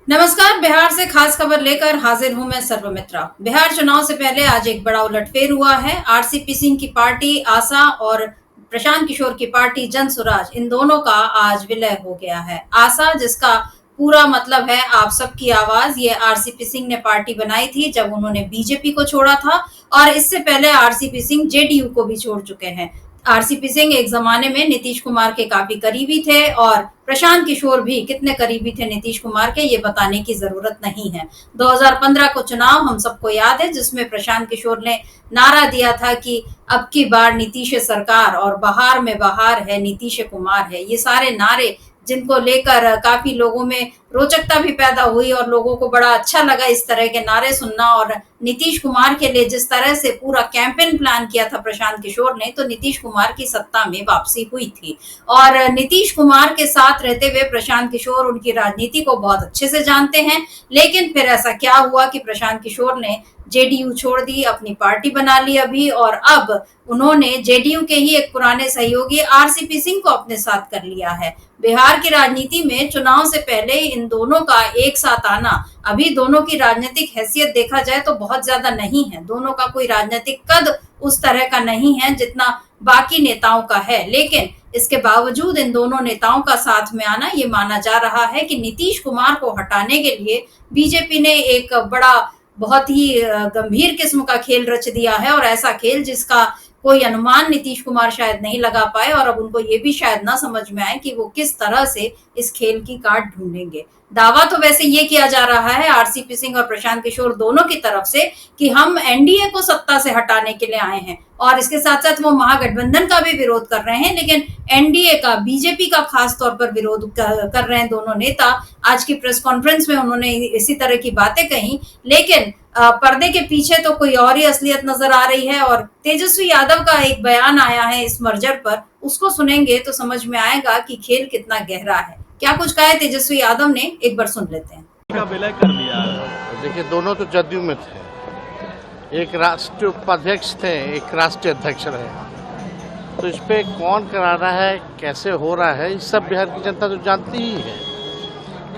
नमस्कार। बिहार से खास खबर लेकर हाजिर हूं मैं सर्वमित्रा। बिहार चुनाव से पहले आज एक बड़ा उलटफेर हुआ है। आरसीपी सिंह की पार्टी आशा और प्रशांत किशोर की पार्टी जन स्वराज, इन दोनों का आज विलय हो गया है। आशा, जिसका पूरा मतलब है आप सबकी आवाज, ये आरसीपी सिंह ने पार्टी बनाई थी जब उन्होंने बीजेपी को छोड़ा था, और इससे पहले आरसीपी सिंह जेडीयू को भी छोड़ चुके हैं। आरसीपी सिंह एक जमाने में नीतीश कुमार के काफी करीबी थे, और प्रशांत किशोर भी कितने करीबी थे नीतीश कुमार के, ये बताने की जरूरत नहीं है। 2015 को चुनाव हम सबको याद है, जिसमें प्रशांत किशोर ने नारा दिया था कि अब की बार नीतीश सरकार और बहार में बहार है, नीतीश कुमार है। ये सारे नारे जिनको लेकर काफी लोगों में रोचकता भी पैदा हुई और लोगों को बड़ा अच्छा लगा इस तरह के नारे सुनना। और नीतीश कुमार के लिए जिस तरह से पूरा कैंपेन प्लान किया था प्रशांत किशोर ने, तो नीतीश कुमार की सत्ता में वापसी हुई थी। और नीतीश कुमार के साथ रहते हुए प्रशांत किशोर उनकी राजनीति को बहुत अच्छे से जानते हैं। लेकिन फिर ऐसा क्या हुआ कि प्रशांत किशोर ने जेडीयू छोड़ दी, अपनी पार्टी बना ली अभी, और अब उन्होंने जेडीयू के ही एक पुराने सहयोगी आरसीपी सिंह को अपने साथ कर लिया है। बिहार की राजनीति में चुनाव से पहले इन दोनों का एक साथ आना, अभी दोनों की राजनीतिक हैसियत देखा जाए तो बहुत ज्यादा नहीं है। दोनों का कोई राजनीतिक कद उस तरह का नहीं है जितना बाकी नेताओं का है। लेकिन इसके बावजूद इन दोनों नेताओं का साथ में आना, ये माना जा रहा है कि नीतीश कुमार को हटाने के लिए बीजेपी ने एक बड़ा, बहुत ही गंभीर किस्म का खेल रच दिया है। और ऐसा खेल जिसका कोई अनुमान नीतीश कुमार शायद नहीं लगा पाए, और अब उनको ये भी शायद ना समझ में आए कि वो किस तरह से इस खेल की काट ढूंढेंगे। दावा तो वैसे ये किया जा रहा है आरसीपी सिंह और प्रशांत किशोर दोनों की तरफ से कि हम एनडीए को सत्ता से हटाने के लिए आए हैं, और इसके साथ साथ वो महागठबंधन का भी विरोध कर रहे हैं। लेकिन एनडीए का, बीजेपी का खास तौर पर विरोध कर रहे हैं दोनों नेता। आज की प्रेस कॉन्फ्रेंस में उन्होंने इसी तरह की बातें कही, लेकिन पर्दे के पीछे तो कोई और ही असलियत नजर आ रही है। और तेजस्वी यादव का एक बयान आया है इस मर्जर पर, उसको सुनेंगे तो समझ में आएगा कि खेल कितना गहरा है। क्या कुछ कहा है तेजस्वी यादव ने, एक बार सुन लेते हैं। का विलय कर दिया है। देखिए, दोनों तो जदयू में थे, एक राष्ट्रीय उपाध्यक्ष थे, एक राष्ट्रीय अध्यक्ष रहे। तो इस पे कौन करा रहा है, कैसे हो रहा है, इस सब बिहार की जनता तो जानती ही है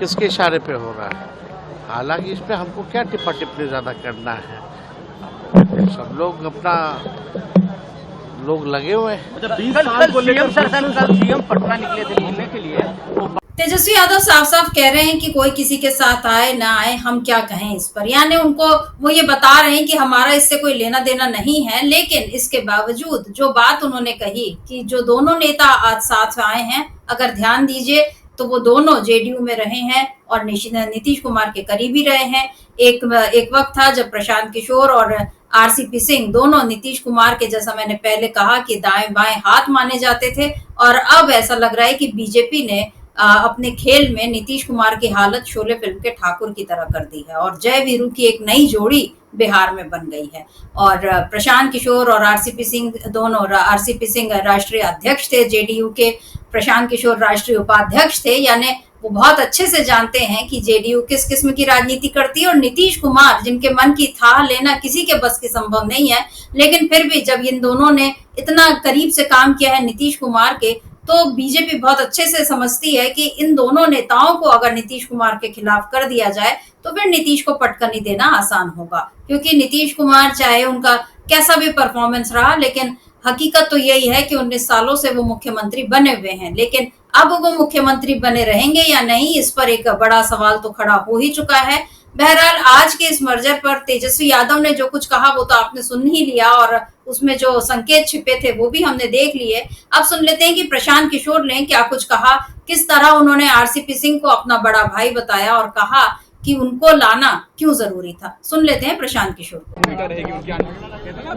किसके इशारे पे हो रहा है। हालांकि इसमें हमको क्या टिप्पा टिप्पणी ज़्यादा करना है, सब लोग अपना लोग लगे हुए हैं। 20 साल को लेकर सीएम पटना निकले थे घूमने के लिए। तेजस्वी यादव साफ साफ कह रहे हैं कि कोई किसी के साथ आए ना आए, हम क्या कहें इस पर। यानी उनको वो ये बता रहे हैं कि हमारा इससे कोई लेना देना नहीं है। लेकिन इसके बावजूद जो बात उन्होंने कही कि जो दोनों नेता आज साथ आए हैं, अगर ध्यान दीजिए तो वो दोनों जेडीयू में रहे हैं और नीतीश कुमार के करीबी रहे हैं। एक वक्त था जब प्रशांत किशोर और आरसीपी सिंह दोनों नीतीश कुमार के, जैसा मैंने पहले कहा, कि दाएं बाएं हाथ माने जाते थे। और अब ऐसा लग रहा है कि बीजेपी ने अपने खेल में नीतीश कुमार की हालत शोले फिल्म के ठाकुर की तरह कर दी है, और जय वीरू की एक नई जोड़ी बिहार में बन गई है। और प्रशांत किशोर और आरसीपी सिंह दोनों, आरसीपी सिंह राष्ट्रीय अध्यक्ष थे जेडीयू के, प्रशांत किशोर राष्ट्रीय उपाध्यक्ष थे। यानी वो बहुत अच्छे से जानते हैं कि जेडीयू किस किस्म की राजनीति करती है। और नीतीश कुमार, जिनके मन की थाह लेना किसी के बस की संभव नहीं है, लेकिन फिर भी जब इन दोनों ने इतना करीब से काम किया है नीतीश कुमार के, तो बीजेपी बहुत अच्छे से समझती है कि इन दोनों नेताओं को अगर नीतीश कुमार के खिलाफ कर दिया जाए तो फिर नीतीश को पटकनी देना आसान होगा। क्योंकि नीतीश कुमार, चाहे उनका कैसा भी परफॉर्मेंस रहा, लेकिन हकीकत तो यही है कि 19 सालों से वो मुख्यमंत्री बने हुए हैं। लेकिन अब वो मुख्यमंत्री बने रहेंगे या नहीं, इस पर एक बड़ा सवाल तो खड़ा हो ही चुका है। बहरहाल आज के इस मर्जर पर तेजस्वी यादव ने जो कुछ कहा वो तो आपने सुन ही लिया, और उसमें जो संकेत छिपे थे वो भी हमने देख लिए। अब सुन लेते हैं कि प्रशांत किशोर ने क्या कुछ कहा, किस तरह उन्होंने आरसीपी सिंह को अपना बड़ा भाई बताया और कहा कि उनको लाना क्यों जरूरी था। सुन लेते हैं प्रशांत किशोर।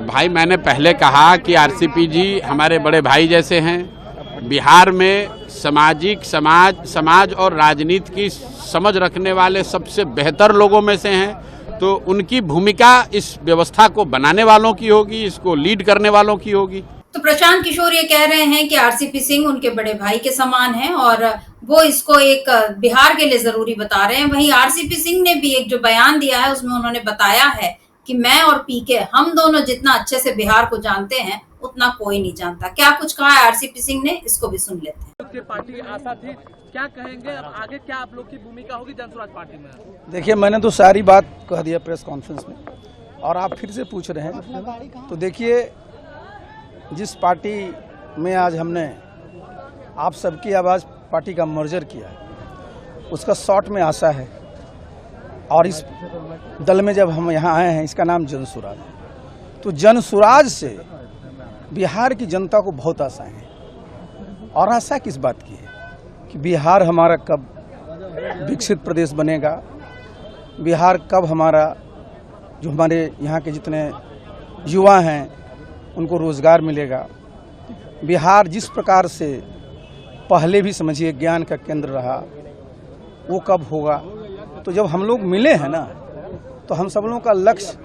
भाई, मैंने पहले कहा कि आरसीपी जी हमारे बड़े भाई जैसे हैं। बिहार में समाज और राजनीति की समझ रखने वाले सबसे बेहतर लोगों में से हैं। तो उनकी भूमिका इस व्यवस्था को बनाने वालों की होगी, इसको लीड करने वालों की होगी। तो प्रशांत किशोर ये कह रहे हैं कि आरसीपी सिंह उनके बड़े भाई के समान हैं और वो इसको एक बिहार के लिए जरूरी बता रहे हैं। वहीं आरसीपी सिंह ने भी एक जो बयान दिया है उसमें उन्होंने बताया है कि मैं और पीके, हम दोनों जितना अच्छे से बिहार को जानते हैं उतना कोई नहीं जानता। क्या कुछ कहा है आरसीपी सिंह ने, इसको भी सुन लेते हैं। आपकी पार्टी आशा थी, क्या कहेंगे अब आगे, क्या आप लोग की भूमिका होगी जनसुराज पार्टी में? देखिए, मैंने तो सारी बात कह दिया प्रेस कॉन्फ्रेंस में, और आप फिर से पूछ रहे हैं। तो देखिए, जिस पार्टी में आज हमने आप सबकी आवाज़ पार्टी का मर्जर किया है, उसका शॉर्ट में आशा है, और इस दल में जब हम यहाँ आए हैं, इसका नाम जनसुराज है। तो जनसुराज से बिहार की जनता को बहुत आशा है, और आशा किस बात की है कि बिहार हमारा कब विकसित प्रदेश बनेगा, बिहार कब हमारा, जो हमारे यहाँ के जितने युवा हैं उनको रोज़गार मिलेगा, बिहार जिस प्रकार से पहले भी समझिए ज्ञान का केंद्र रहा, वो कब होगा। तो जब हम लोग मिले हैं ना, तो हम सब लोगों का लक्ष्य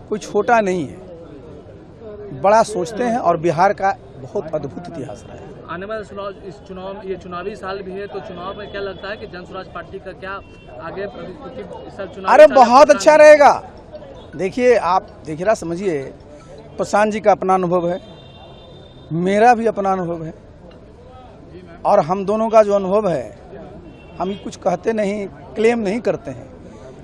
कोई छोटा नहीं है, बड़ा सोचते हैं, और बिहार का बहुत अद्भुत इतिहास रहा है। आने वाले चुनाव, ये चुनावी साल भी है, तो चुनाव में क्या लगता है कि जनसुराज पार्टी का क्या आगे चुनाव? अरे बहुत अच्छा रहेगा। देखिए, आप देख रहा, समझिए, प्रशांत जी का अपना अनुभव है, मेरा भी अपना अनुभव है, और हम दोनों का जो अनुभव है, हम कुछ कहते नहीं, क्लेम नहीं करते हैं,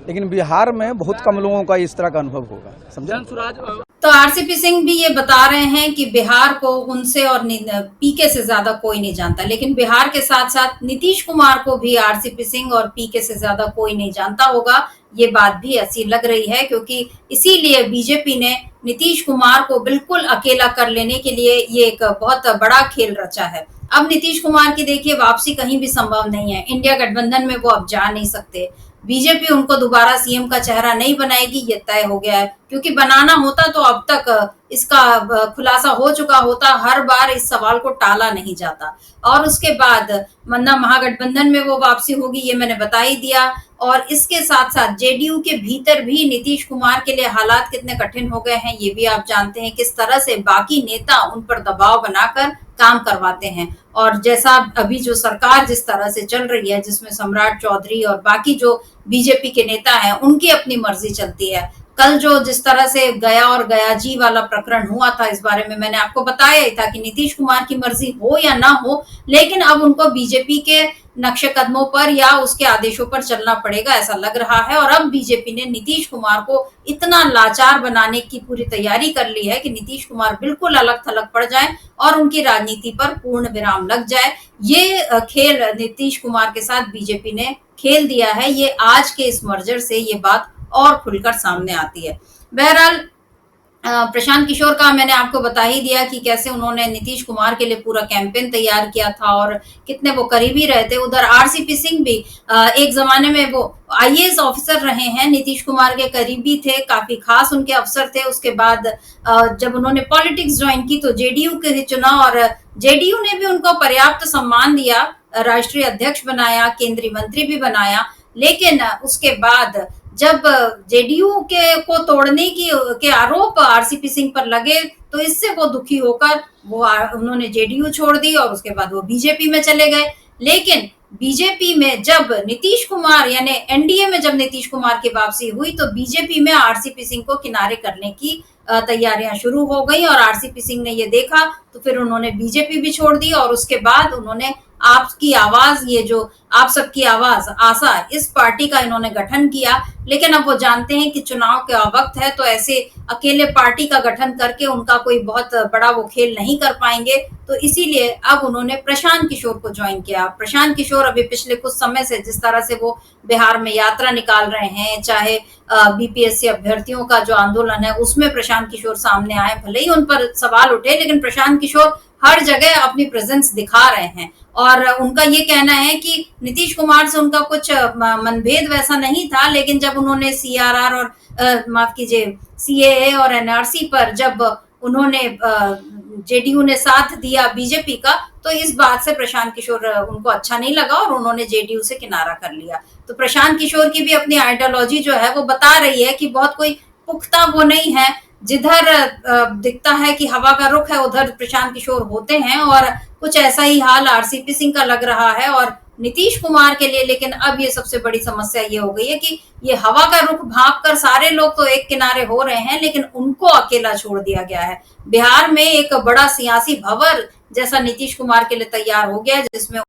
लेकिन बिहार में बहुत कम लोगों का इस तरह का अनुभव होगा, समझा? जनसुराज तो आरसीपी सिंह भी ये बता रहे हैं कि बिहार को उनसे और पीके से ज्यादा कोई नहीं जानता, लेकिन बिहार के साथ साथ नीतीश कुमार को भी आरसीपी सिंह और पीके से ज्यादा कोई नहीं जानता होगा। ये बात भी ऐसी लग रही है, क्योंकि इसीलिए बीजेपी ने नीतीश कुमार को बिल्कुल अकेला कर लेने के लिए ये एक बहुत बड़ा खेल रचा है। अब नीतीश कुमार की देखिए वापसी कहीं भी संभव नहीं है, इंडिया गठबंधन में वो अब जा नहीं सकते, बीजेपी उनको दोबारा सीएम का चेहरा नहीं बनाएगी, ये तय हो गया है। क्योंकि बनाना होता तो अब तक इसका खुलासा हो चुका होता, हर बार इस सवाल को टाला नहीं जाता। और उसके बाद मन्ना महागठबंधन में वो वापसी होगी, ये मैंने बता ही दिया। और इसके साथ साथ जेडीयू के भीतर भी नीतीश कुमार के लिए हालात कितने कठिन हो गए हैं, ये भी आप जानते हैं, किस तरह से बाकी नेता उन पर दबाव बनाकर काम करवाते हैं। और जैसा अभी जो सरकार जिस तरह से चल रही है, जिसमें सम्राट चौधरी और बाकी जो बीजेपी के नेता हैं, उनकी अपनी मर्जी चलती है। कल जो जिस तरह से गया और गयाजी वाला प्रकरण हुआ था, इस बारे में मैंने आपको बताया ही था कि नीतीश कुमार की मर्जी हो या ना हो, लेकिन अब उनको बीजेपी के नक्शे कदमों पर या उसके आदेशों पर चलना पड़ेगा, ऐसा लग रहा है। और अब बीजेपी ने नीतीश कुमार को इतना लाचार बनाने की पूरी तैयारी कर ली है कि नीतीश कुमार बिल्कुल अलग थलग पड़ जाए और उनकी राजनीति पर पूर्ण विराम लग जाए। ये खेल नीतीश कुमार के साथ बीजेपी ने खेल दिया है। ये आज के इस मर्जर से ये बात और खुलकर सामने आती है। बहरहाल प्रशांत किशोर का मैंने आपको बता ही दिया कि कैसे उन्होंने नीतीश कुमार के लिए पूरा कैंपेन तैयार किया था और कितने वो करीबी रहे थे। उधर आरसीपी सिंह भी एक जमाने में वो आईएएस ऑफिसर रहे हैं, नीतीश कुमार के करीबी थे, काफी खास उनके अफसर थे। उसके बाद जब उन्होंने पॉलिटिक्स ज्वाइन की तो जेडीयू के चुना और जेडीयू ने भी उनको पर्याप्त सम्मान दिया, राष्ट्रीय अध्यक्ष बनाया, केंद्रीय मंत्री भी बनाया। लेकिन उसके बाद जब जेडीयू को तोड़ने के आरोप आरसीपी सिंह पर लगे तो इससे वो दुखी होकर उन्होंने जेडीयू छोड़ दी और उसके बाद वो बीजेपी में चले गए। लेकिन बीजेपी में जब नीतीश कुमार यानी एनडीए में जब नीतीश कुमार की वापसी हुई तो बीजेपी में आरसीपी सिंह को किनारे करने की तैयारियां शुरू हो गई और आरसीपी सिंह ने ये देखा तो फिर उन्होंने बीजेपी भी छोड़ दी और उसके बाद उन्होंने आपकी आवाज, ये जो आप सबकी आवाज आशा, इस पार्टी का इन्होंने गठन किया। लेकिन अब वो जानते हैं कि चुनाव का वक्त है तो ऐसे अकेले पार्टी का गठन करके उनका कोई बहुत बड़ा वो खेल नहीं कर पाएंगे, तो इसीलिए अब उन्होंने प्रशांत किशोर को ज्वाइन किया। प्रशांत किशोर अभी पिछले कुछ समय से जिस तरह से वो बिहार में यात्रा निकाल रहे हैं, चाहे बीपीएससी अभ्यर्थियों का जो आंदोलन है उसमें प्रशांत किशोर सामने आए, भले ही उन पर सवाल उठे लेकिन प्रशांत किशोर हर जगह अपनी प्रेजेंस दिखा रहे हैं। और उनका ये कहना है कि नीतीश कुमार से उनका कुछ मनभेद वैसा नहीं था, लेकिन जब उन्होंने सीआरआर और माफ कीजिए सीएए और एनआरसी पर जब उन्होंने जेडीयू ने साथ दिया बीजेपी का, तो इस बात से प्रशांत किशोर उनको अच्छा नहीं लगा और उन्होंने जेडीयू से किनारा कर लिया। तो प्रशांत किशोर की भी अपनी आइडियोलॉजी जो है वो बता रही है कि बहुत कोई पुख्ता वो नहीं है, जिधर दिखता है कि हवा का रुख है उधर प्रशांत किशोर होते हैं और कुछ ऐसा ही हाल आरसीपी सिंह का लग रहा है और नीतीश कुमार के लिए। लेकिन अब ये सबसे बड़ी समस्या ये हो गई है कि ये हवा का रुख भांप कर सारे लोग तो एक किनारे हो रहे हैं लेकिन उनको अकेला छोड़ दिया गया है। बिहार में एक बड़ा सियासी भंवर जैसा नीतीश कुमार के लिए तैयार हो गया है, जिसमें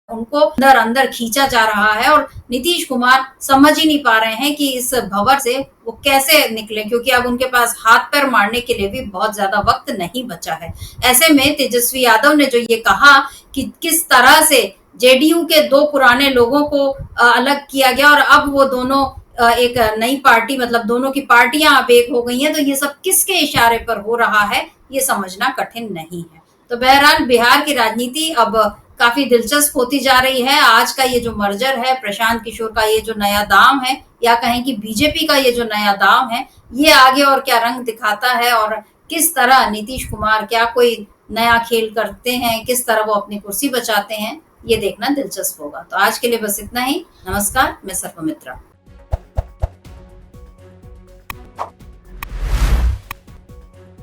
उनको अंदर अंदर खींचा जा रहा है और नीतीश कुमार समझ ही नहीं पा रहे हैं कि इस भंवर से वो कैसे निकले, क्योंकि अब उनके पास हाथ पैर मारने के लिए भी बहुत ज्यादा वक्त नहीं बचा है। ऐसे में तेजस्वी यादव ने जो ये कहा कि किस तरह से जेडीयू के दो पुराने लोगों को अलग किया गया और अब वो दोनों एक नई पार्टी, मतलब दोनों की पार्टियां अब एक हो गई हैं, तो ये सब किसके इशारे पर हो रहा है ये समझना कठिन नहीं है। तो बहरहाल बिहार की राजनीति अब काफी दिलचस्प होती जा रही है। आज का ये जो मर्जर है, प्रशांत किशोर का ये जो नया दांव है, या कहें कि बीजेपी का ये जो नया दांव है, ये आगे और क्या रंग दिखाता है और किस तरह नीतीश कुमार क्या कोई नया खेल करते हैं, किस तरह वो अपनी कुर्सी बचाते हैं, ये देखना दिलचस्प होगा। तो आज के लिए बस इतना ही। नमस्कार, मैं सर्वमित्रा।